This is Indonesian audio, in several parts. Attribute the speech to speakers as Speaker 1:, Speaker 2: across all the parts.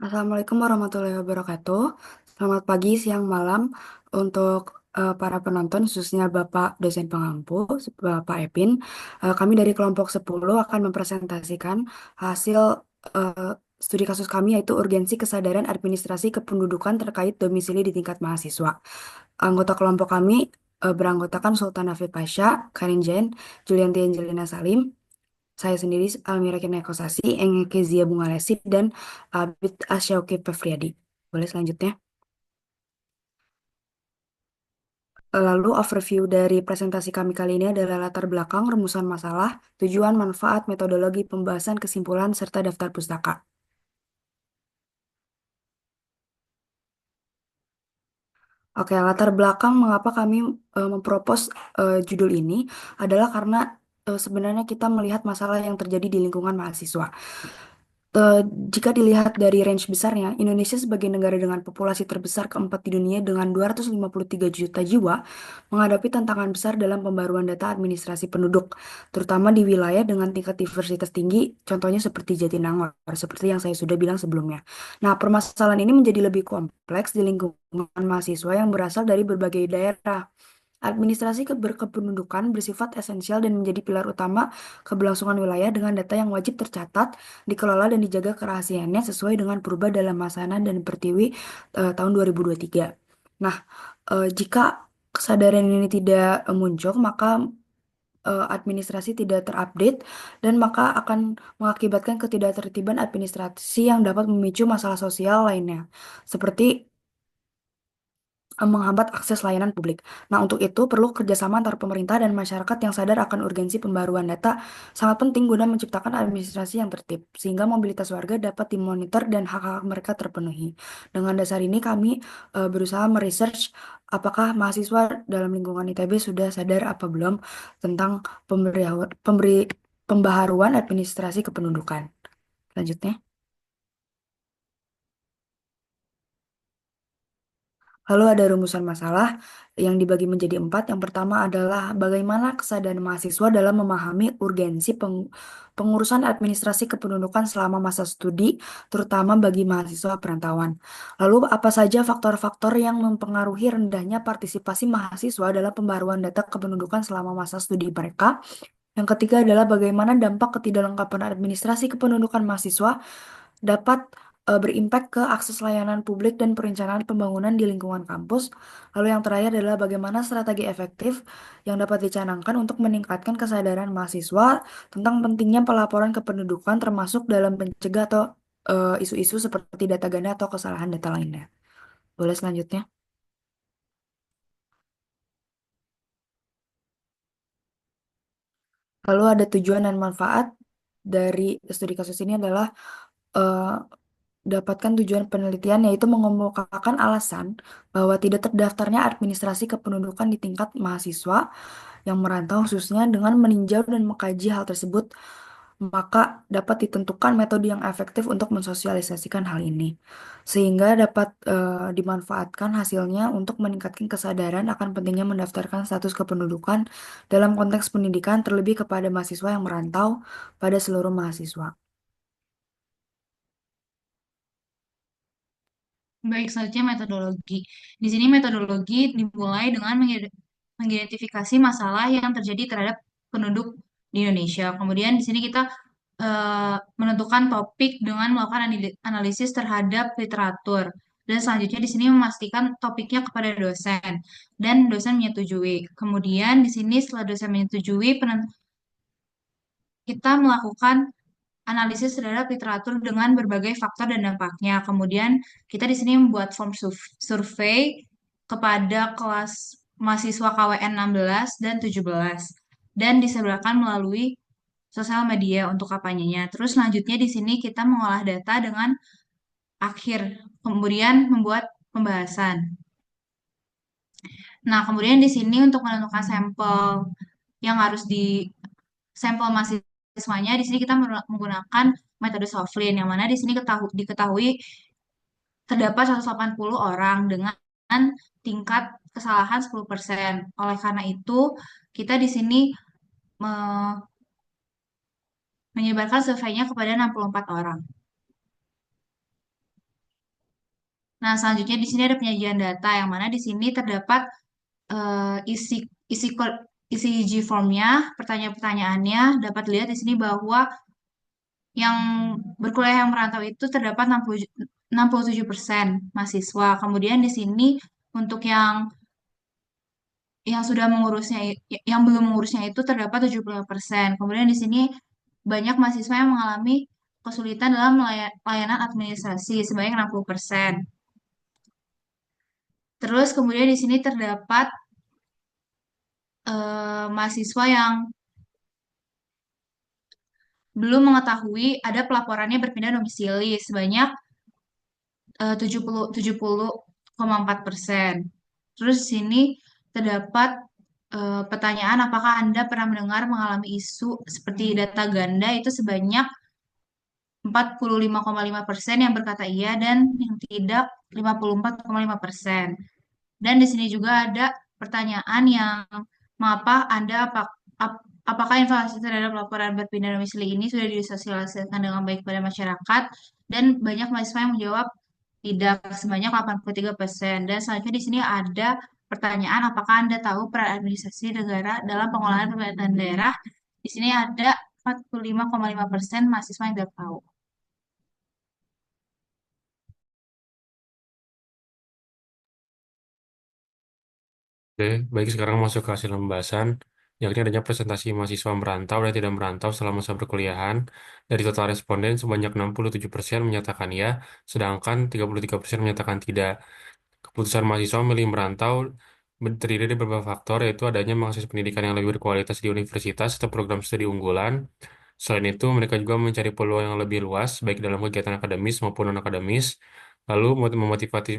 Speaker 1: Assalamualaikum warahmatullahi wabarakatuh. Selamat pagi, siang, malam untuk para penonton, khususnya Bapak dosen pengampu, Bapak Epin. Kami dari kelompok 10 akan mempresentasikan hasil eh, studi kasus kami, yaitu urgensi kesadaran administrasi kependudukan terkait domisili di tingkat mahasiswa. Anggota kelompok kami beranggotakan Sultan Afif Pasha, Karin Jen, Julianti Angelina Salim, saya sendiri Almira Kinaya Kosasi, Engeke Zia Bungalesi, dan Abid Asyauki Pevriadi. Boleh selanjutnya. Lalu overview dari presentasi kami kali ini adalah latar belakang, rumusan masalah, tujuan, manfaat, metodologi, pembahasan, kesimpulan, serta daftar pustaka. Oke, latar belakang mengapa kami mempropos judul ini adalah karena sebenarnya kita melihat masalah yang terjadi di lingkungan mahasiswa. Eh, Jika dilihat dari range besarnya, Indonesia sebagai negara dengan populasi terbesar keempat di dunia dengan 253 juta jiwa menghadapi tantangan besar dalam pembaruan data administrasi penduduk, terutama di wilayah dengan tingkat diversitas tinggi, contohnya seperti Jatinangor, seperti yang saya sudah bilang sebelumnya. Nah, permasalahan ini menjadi lebih kompleks di lingkungan mahasiswa yang berasal dari berbagai daerah. Administrasi berkependudukan bersifat esensial dan menjadi pilar utama keberlangsungan wilayah dengan data yang wajib tercatat, dikelola dan dijaga kerahasiaannya sesuai dengan Purba dalam Masana dan Pertiwi tahun 2023. Nah, jika kesadaran ini tidak muncul, maka administrasi tidak terupdate dan maka akan mengakibatkan ketidaktertiban administrasi yang dapat memicu masalah sosial lainnya, seperti menghambat akses layanan publik. Nah, untuk itu perlu kerjasama antar pemerintah dan masyarakat yang sadar akan urgensi pembaruan data sangat penting guna menciptakan administrasi yang tertib, sehingga mobilitas warga dapat dimonitor dan hak-hak mereka terpenuhi. Dengan dasar ini kami berusaha meresearch apakah mahasiswa dalam lingkungan ITB sudah sadar apa belum tentang pembaharuan administrasi kependudukan. Selanjutnya. Lalu ada rumusan masalah yang dibagi menjadi empat. Yang pertama adalah bagaimana kesadaran mahasiswa dalam memahami urgensi pengurusan administrasi kependudukan selama masa studi, terutama bagi mahasiswa perantauan. Lalu apa saja faktor-faktor yang mempengaruhi rendahnya partisipasi mahasiswa dalam pembaruan data kependudukan selama masa studi mereka? Yang ketiga adalah bagaimana dampak ketidaklengkapan administrasi kependudukan mahasiswa dapat berimpact ke akses layanan publik dan perencanaan pembangunan di lingkungan kampus. Lalu yang terakhir adalah bagaimana strategi efektif yang dapat dicanangkan untuk meningkatkan kesadaran mahasiswa tentang pentingnya pelaporan kependudukan termasuk dalam mencegah atau isu-isu seperti data ganda atau kesalahan data lainnya. Boleh selanjutnya. Lalu ada tujuan dan manfaat dari studi kasus ini adalah eh, dapatkan tujuan penelitian yaitu mengemukakan alasan bahwa tidak terdaftarnya administrasi kependudukan di tingkat mahasiswa yang merantau khususnya dengan meninjau dan mengkaji hal tersebut, maka dapat ditentukan metode yang efektif untuk mensosialisasikan hal ini sehingga dapat dimanfaatkan hasilnya untuk meningkatkan kesadaran akan pentingnya mendaftarkan status kependudukan dalam konteks pendidikan terlebih kepada mahasiswa yang merantau pada seluruh mahasiswa.
Speaker 2: Baik, selanjutnya metodologi. Di sini metodologi dimulai dengan mengidentifikasi masalah yang terjadi terhadap penduduk di Indonesia. Kemudian di sini kita menentukan topik dengan melakukan analisis terhadap literatur. Dan selanjutnya di sini memastikan topiknya kepada dosen dan dosen menyetujui. Kemudian di sini setelah dosen menyetujui, kita melakukan analisis terhadap literatur dengan berbagai faktor dan dampaknya. Kemudian kita di sini membuat form survei kepada kelas mahasiswa KWN 16 dan 17 dan disebarkan melalui sosial media untuk kampanyenya. Terus selanjutnya di sini kita mengolah data dengan akhir, kemudian membuat pembahasan. Nah, kemudian di sini untuk menentukan sampel yang harus di sampel mahasiswanya, di sini kita menggunakan metode Soflin, yang mana di sini diketahui terdapat 180 orang dengan tingkat kesalahan 10%. Oleh karena itu, kita di sini me- menyebarkan surveinya kepada 64 orang. Nah, selanjutnya di sini ada penyajian data yang mana di sini terdapat isi isi isi G-formnya, pertanyaan-pertanyaannya dapat dilihat di sini bahwa yang berkuliah yang merantau itu terdapat 67% mahasiswa. Kemudian di sini untuk yang sudah mengurusnya, yang belum mengurusnya itu terdapat 75%. Kemudian di sini banyak mahasiswa yang mengalami kesulitan dalam layanan administrasi sebanyak 60%. Terus kemudian di sini terdapat mahasiswa yang belum mengetahui ada pelaporannya berpindah domisili sebanyak 70,4%. Terus di sini terdapat pertanyaan apakah Anda pernah mendengar mengalami isu seperti data ganda itu sebanyak 45,5% yang berkata iya dan yang tidak 54,5%. Dan di sini juga ada pertanyaan yang mengapa Anda apakah informasi terhadap laporan berpindah domisili ini sudah disosialisasikan dengan baik pada masyarakat? Dan banyak mahasiswa yang menjawab tidak sebanyak 83%. Dan selanjutnya di sini ada pertanyaan apakah Anda tahu peran administrasi negara dalam pengelolaan pemerintahan daerah? Di sini ada 45,5% mahasiswa yang tidak tahu.
Speaker 3: Oke, baik sekarang masuk ke hasil pembahasan, yakni adanya presentasi mahasiswa merantau dan tidak merantau selama masa perkuliahan. Dari total responden, sebanyak 67% menyatakan ya, sedangkan 33% menyatakan tidak. Keputusan mahasiswa memilih merantau terdiri dari beberapa faktor, yaitu adanya mengakses pendidikan yang lebih berkualitas di universitas atau program studi unggulan. Selain itu, mereka juga mencari peluang yang lebih luas, baik dalam kegiatan akademis maupun non-akademis, lalu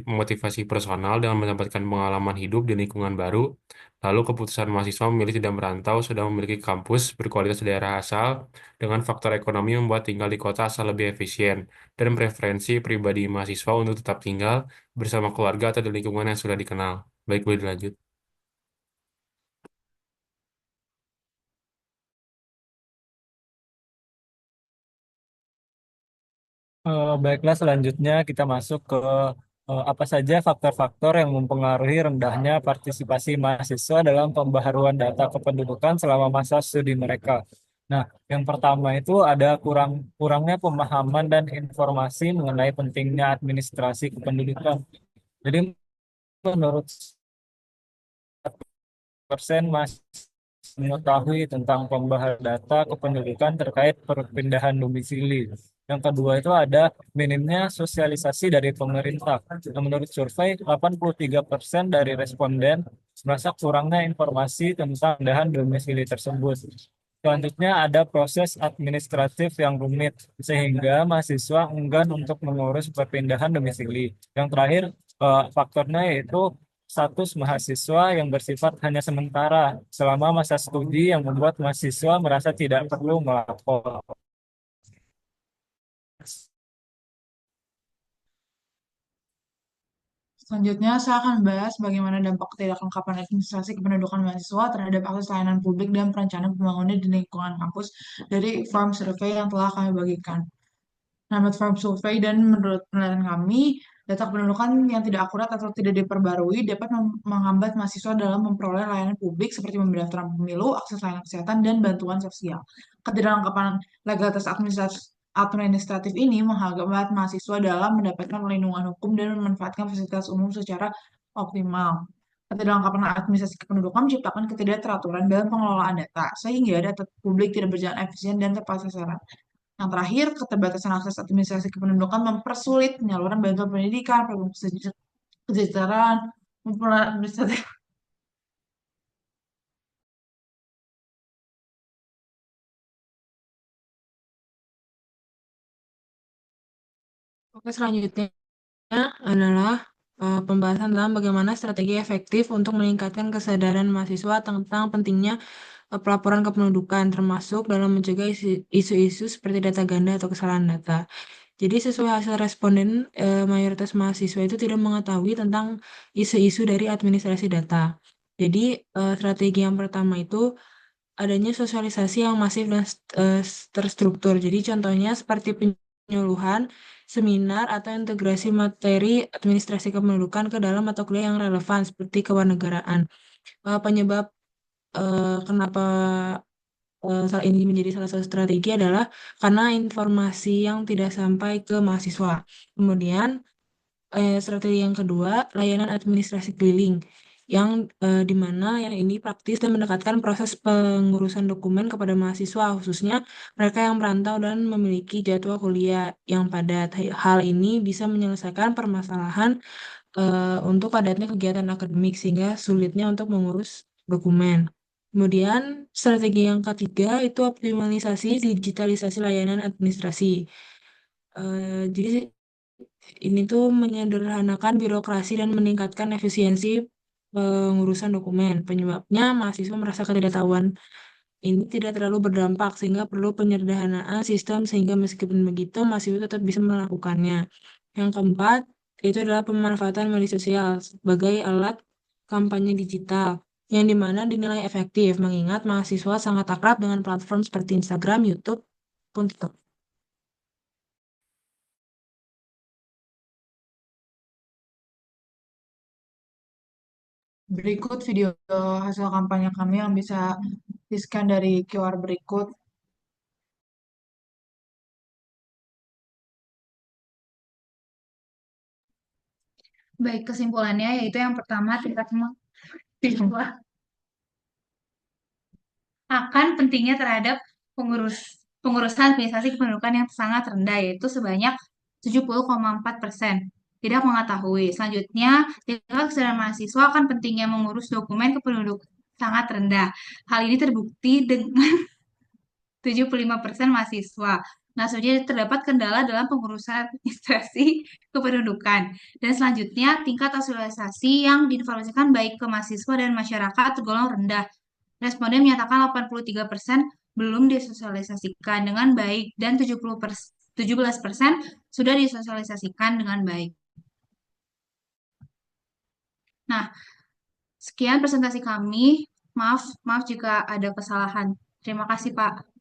Speaker 3: memotivasi personal dengan mendapatkan pengalaman hidup di lingkungan baru. Lalu keputusan mahasiswa memilih tidak merantau sudah memiliki kampus berkualitas daerah asal, dengan faktor ekonomi membuat tinggal di kota asal lebih efisien, dan preferensi pribadi mahasiswa untuk tetap tinggal bersama keluarga atau di lingkungan yang sudah dikenal. Baik, boleh dilanjut.
Speaker 4: Baiklah, selanjutnya kita masuk ke apa saja faktor-faktor yang mempengaruhi rendahnya partisipasi mahasiswa dalam pembaharuan data kependudukan selama masa studi mereka. Nah, yang pertama itu ada kurangnya pemahaman dan informasi mengenai pentingnya administrasi kependudukan. Jadi menurut persen masih mengetahui tentang pembahasan data kependudukan terkait perpindahan domisili. Yang kedua itu ada minimnya sosialisasi dari pemerintah. Nah, menurut survei, 83% dari responden merasa kurangnya informasi tentang pindahan domisili tersebut. Selanjutnya ada proses administratif yang rumit, sehingga mahasiswa enggan untuk mengurus perpindahan domisili. Yang terakhir, faktornya yaitu status mahasiswa yang bersifat hanya sementara selama masa studi yang membuat mahasiswa merasa tidak perlu melapor.
Speaker 2: Selanjutnya, saya akan membahas bagaimana dampak ketidaklengkapan administrasi kependudukan mahasiswa terhadap akses layanan publik dan perencanaan pembangunan di lingkungan kampus dari form survei yang telah kami bagikan. Menurut form survei dan menurut penelitian kami, data kependudukan yang tidak akurat atau tidak diperbarui dapat menghambat mahasiswa dalam memperoleh layanan publik seperti pendaftaran pemilu, akses layanan kesehatan, dan bantuan sosial. Ketidaklengkapan legalitas administratif ini menghambat mahasiswa dalam mendapatkan perlindungan hukum dan memanfaatkan fasilitas umum secara optimal. Ketidaklengkapan administrasi kependudukan menciptakan ketidakteraturan dalam pengelolaan data, sehingga data publik tidak berjalan efisien dan tepat sasaran. Yang terakhir, keterbatasan akses administrasi kependudukan mempersulit penyaluran bantuan pendidikan, program kesejahteraan, maupun administratif. Oke, selanjutnya adalah pembahasan tentang bagaimana strategi efektif untuk meningkatkan kesadaran mahasiswa tentang pentingnya pelaporan kependudukan, termasuk dalam mencegah isu-isu seperti data ganda atau kesalahan data. Jadi sesuai hasil responden, mayoritas mahasiswa itu tidak mengetahui tentang isu-isu dari administrasi data. Jadi strategi yang pertama itu adanya sosialisasi yang masif dan terstruktur. Jadi contohnya seperti
Speaker 5: penyuluhan, seminar, atau integrasi materi administrasi kependudukan ke dalam mata kuliah yang relevan seperti kewarganegaraan. Penyebab kenapa saat ini menjadi salah satu strategi adalah karena informasi yang tidak sampai ke mahasiswa. Kemudian strategi yang kedua, layanan administrasi keliling, yang di mana yang ini praktis dan mendekatkan proses pengurusan dokumen kepada mahasiswa, khususnya mereka yang merantau dan memiliki jadwal kuliah yang padat. Hal ini bisa menyelesaikan permasalahan untuk padatnya kegiatan akademik sehingga sulitnya untuk mengurus dokumen. Kemudian strategi yang ketiga itu optimalisasi digitalisasi layanan administrasi. Jadi ini tuh menyederhanakan birokrasi dan meningkatkan efisiensi pengurusan dokumen. Penyebabnya mahasiswa merasa ketidaktahuan ini tidak terlalu berdampak sehingga perlu penyederhanaan sistem sehingga meskipun begitu mahasiswa tetap bisa melakukannya. Yang keempat, itu adalah pemanfaatan media sosial sebagai alat kampanye digital yang dimana dinilai efektif mengingat mahasiswa sangat akrab dengan platform seperti Instagram, YouTube, pun TikTok.
Speaker 2: Berikut video hasil kampanye kami yang bisa di-scan dari QR berikut. Baik, kesimpulannya yaitu yang pertama tingkat mahasiswa akan pentingnya terhadap pengurusan administrasi kependudukan yang sangat rendah, yaitu sebanyak 70,4% tidak mengetahui. Selanjutnya, tingkat kesadaran mahasiswa akan pentingnya mengurus dokumen kependudukan sangat rendah. Hal ini terbukti dengan 75% mahasiswa. Nah, selanjutnya terdapat kendala dalam pengurusan administrasi kependudukan. Dan selanjutnya, tingkat sosialisasi yang diinformasikan baik ke mahasiswa dan masyarakat tergolong rendah. Responden menyatakan 83% belum disosialisasikan dengan baik dan 17% sudah disosialisasikan dengan baik. Nah, sekian presentasi kami. Maaf jika ada kesalahan. Terima kasih, Pak.